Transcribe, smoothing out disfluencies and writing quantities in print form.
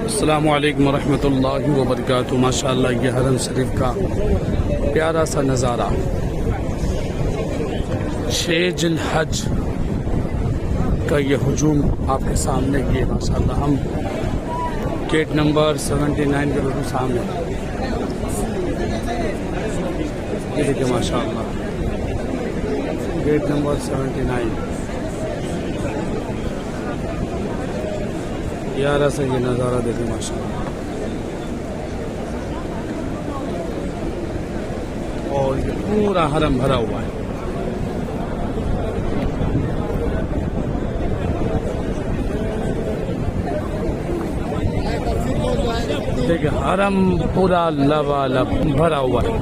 अस्सलामु अलैकुम रहमतुल्लाहि व बरकातुहू। माशाअल्लाह ये हरम शरीफ का प्यारा सा नज़ारा 6 जिलहज का ये हुजूम आपके सामने ये माशाअल्लाह। हम गेट नंबर 79 के बिल्कुल सामने ये देखिए माशाअल्लाह गेट नंबर 79 यारा से ये नज़ारा देखिए माशाअल्लाह। और ये पूरा हरम भरा हुआ है। देखिए हरम पूरा लबालब भरा हुआ है।